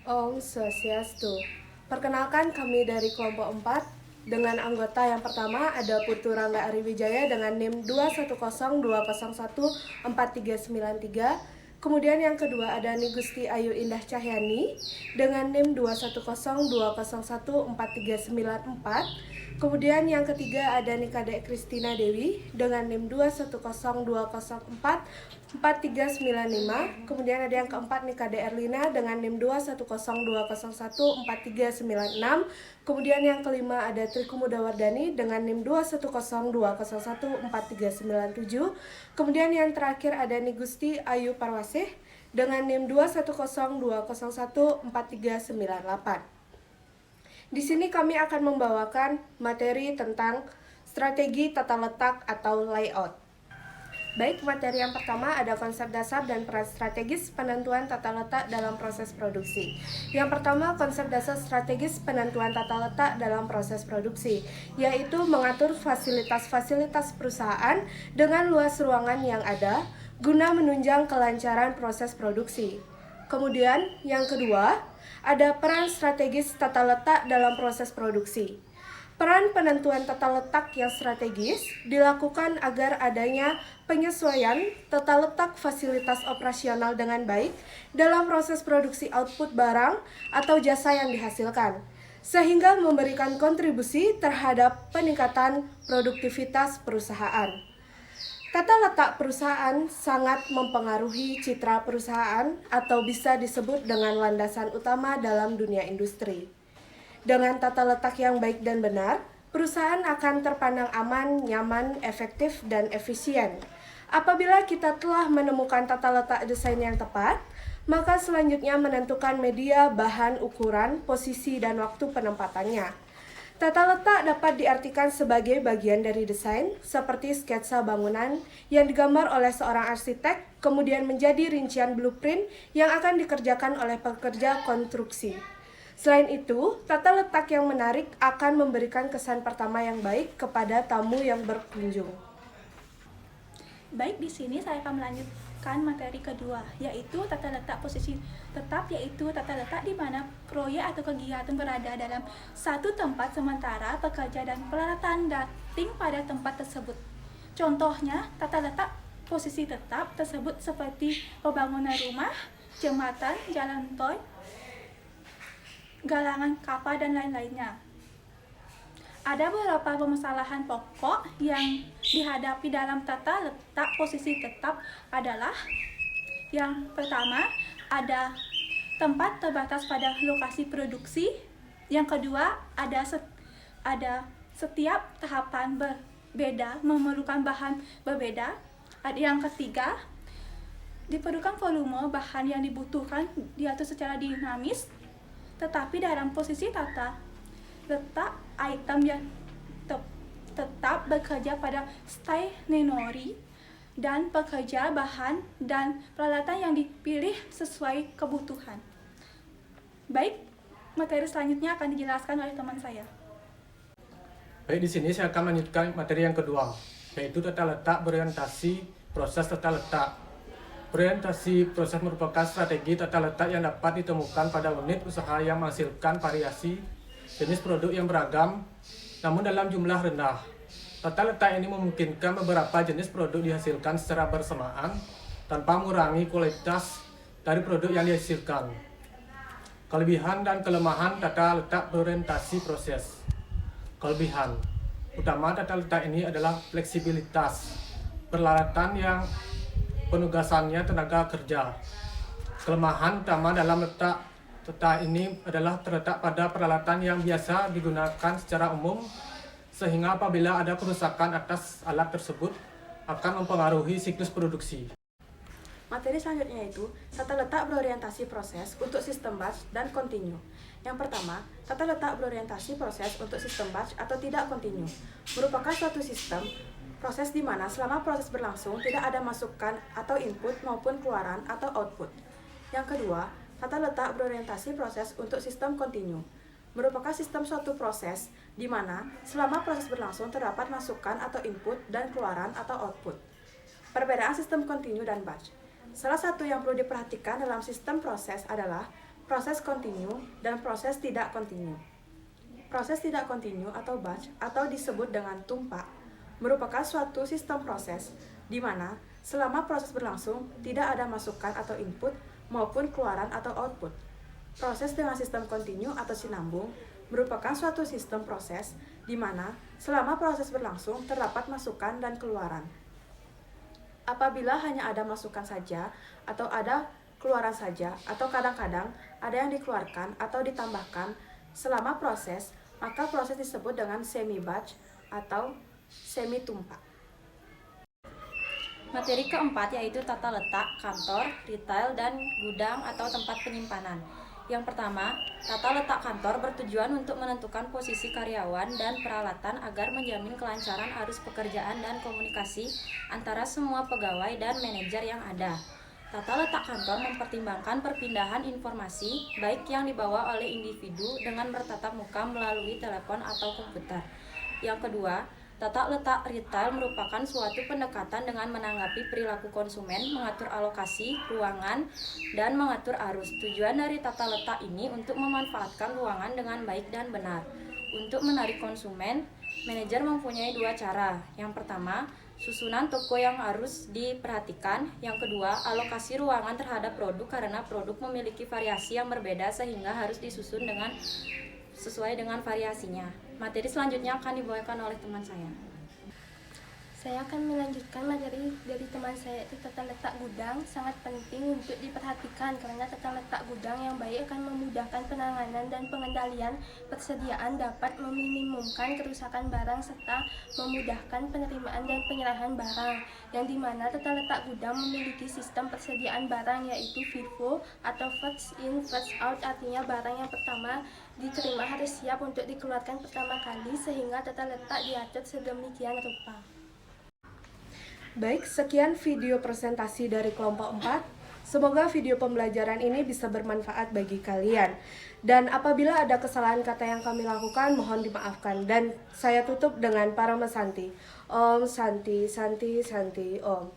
Om Swastiastu. Perkenalkan kami dari kelompok 4 dengan anggota yang pertama ada Putu Rangga Ariwijaya dengan NIM 210201439. Kemudian yang kedua ada Nigusti Ayu Indah Cahyani dengan NIM 210201439. Kemudian yang ketiga ada Nikade Kristina Dewi dengan NIM 210204439. Kemudian ada yang keempat Nikade Erlina dengan NIM 210201439. Kemudian yang kelima ada Trikumuda Wardani dengan NIM 210201439. Kemudian yang terakhir ada Nigusti Ayu Parwasih dengan NIM 210201439. Di sini kami akan membawakan materi tentang strategi tata letak atau layout. Baik, materi yang pertama ada konsep dasar dan peran strategis penentuan tata letak dalam proses produksi. Yang pertama, konsep dasar strategis penentuan tata letak dalam proses produksi, yaitu mengatur fasilitas-fasilitas perusahaan dengan luas ruangan yang ada guna menunjang kelancaran proses produksi. Kemudian, yang kedua, ada peran strategis tata letak dalam proses produksi. Peran penentuan tata letak yang strategis dilakukan agar adanya penyesuaian tata letak fasilitas operasional dengan baik dalam proses produksi output barang atau jasa yang dihasilkan, sehingga memberikan kontribusi terhadap peningkatan produktivitas perusahaan. Tata letak perusahaan sangat mempengaruhi citra perusahaan atau bisa disebut dengan landasan utama dalam dunia industri. Dengan tata letak yang baik dan benar, perusahaan akan terpandang aman, nyaman, efektif, dan efisien. Apabila kita telah menemukan tata letak desain yang tepat, maka selanjutnya menentukan media, bahan, ukuran, posisi, dan waktu penempatannya. Tata letak dapat diartikan sebagai bagian dari desain, seperti sketsa bangunan yang digambar oleh seorang arsitek, kemudian menjadi rincian blueprint yang akan dikerjakan oleh pekerja konstruksi. Selain itu, tata letak yang menarik akan memberikan kesan pertama yang baik kepada tamu yang berkunjung. Baik, di sini saya akan melanjutkan materi kedua, yaitu tata letak posisi tetap, yaitu tata letak di mana proyek atau kegiatan berada dalam satu tempat sementara pekerja dan peralatan dating pada tempat tersebut. Contohnya, tata letak posisi tetap tersebut seperti pembangunan rumah, jembatan, jalan tol, galangan kapal, dan lain-lainnya. Ada beberapa permasalahan pokok yang dihadapi dalam tata letak posisi tetap adalah yang pertama, ada tempat terbatas pada lokasi produksi. Yang kedua, ada setiap tahapan berbeda memerlukan bahan berbeda. Yang ketiga, diperlukan volume bahan yang dibutuhkan diatur secara dinamis. Tetapi dalam posisi tata letak item yang tetap bekerja pada stationary dan pekerja bahan dan peralatan yang dipilih sesuai kebutuhan. Baik, materi selanjutnya akan dijelaskan oleh teman saya. Baik, di sini saya akan melanjutkan materi yang kedua, yaitu tata letak berorientasi proses tata letak. Orientasi proses merupakan strategi tata letak yang dapat ditemukan pada unit usaha yang menghasilkan variasi jenis produk yang beragam, namun dalam jumlah rendah. Tata letak ini memungkinkan beberapa jenis produk dihasilkan secara bersamaan tanpa mengurangi kualitas dari produk yang dihasilkan. Kelebihan dan kelemahan tata letak berorientasi proses. Kelebihan utama tata letak ini adalah fleksibilitas peralatan yang penugasannya tenaga kerja. Kelemahan utama dalam tata ini adalah terletak pada peralatan yang biasa digunakan secara umum, sehingga apabila ada kerusakan atas alat tersebut akan mempengaruhi siklus produksi. Materi selanjutnya yaitu tata letak berorientasi proses untuk sistem batch dan kontinu. Yang pertama, tata letak berorientasi proses untuk sistem batch atau tidak kontinu merupakan suatu sistem proses di mana selama proses berlangsung tidak ada masukan atau input maupun keluaran atau output. Yang kedua, tata letak berorientasi proses untuk sistem kontinu merupakan sistem suatu proses di mana selama proses berlangsung terdapat masukan atau input dan keluaran atau output. Perbedaan sistem kontinu dan batch. Salah satu yang perlu diperhatikan dalam sistem proses adalah proses kontinu, dan proses tidak kontinu. Proses tidak kontinu atau batch atau disebut dengan tumpak merupakan suatu sistem proses di mana selama proses berlangsung tidak ada masukan atau input maupun keluaran atau output. Proses dengan sistem kontinu atau sinambung merupakan suatu sistem proses di mana selama proses berlangsung terdapat masukan dan keluaran. Apabila hanya ada masukan saja atau ada keluaran saja atau kadang-kadang ada yang dikeluarkan atau ditambahkan selama proses, maka proses disebut dengan semi batch atau semi tumpak. Materi keempat yaitu tata letak kantor, retail, dan gudang atau tempat penyimpanan. Yang pertama, tata letak kantor bertujuan untuk menentukan posisi karyawan dan peralatan agar menjamin kelancaran arus pekerjaan dan komunikasi antara semua pegawai dan manajer yang ada. Tata letak kantor mempertimbangkan perpindahan informasi baik yang dibawa oleh individu dengan bertatap muka melalui telepon atau komputer. Yang kedua, tata letak retail merupakan suatu pendekatan dengan menanggapi perilaku konsumen, mengatur alokasi ruangan, dan mengatur arus. Tujuan dari tata letak ini untuk memanfaatkan ruangan dengan baik dan benar. Untuk menarik konsumen, manajer mempunyai dua cara. Yang pertama, susunan toko yang harus diperhatikan. Yang kedua, alokasi ruangan terhadap produk karena produk memiliki variasi yang berbeda sehingga harus disusun sesuai dengan variasinya. Materi selanjutnya akan dibawakan oleh teman saya. Saya akan melanjutkan materi dari teman saya, yaitu tata letak gudang. Sangat penting untuk diperhatikan karena tata letak gudang yang baik akan memudahkan penanganan dan pengendalian persediaan, dapat meminimumkan kerusakan barang serta memudahkan penerimaan dan penyerahan barang. Yang dimana tata letak gudang memiliki sistem persediaan barang yaitu FIFO atau first in first out, artinya barang yang pertama diterima harus siap untuk dikeluarkan pertama kali sehingga tata letak diatur sedemikian rupa. Baik, sekian video presentasi dari kelompok 4. Semoga video pembelajaran ini bisa bermanfaat bagi kalian. Dan apabila ada kesalahan kata yang kami lakukan, mohon dimaafkan. Dan saya tutup dengan Parama Santi. Om Santi, Santi, Santi, Om.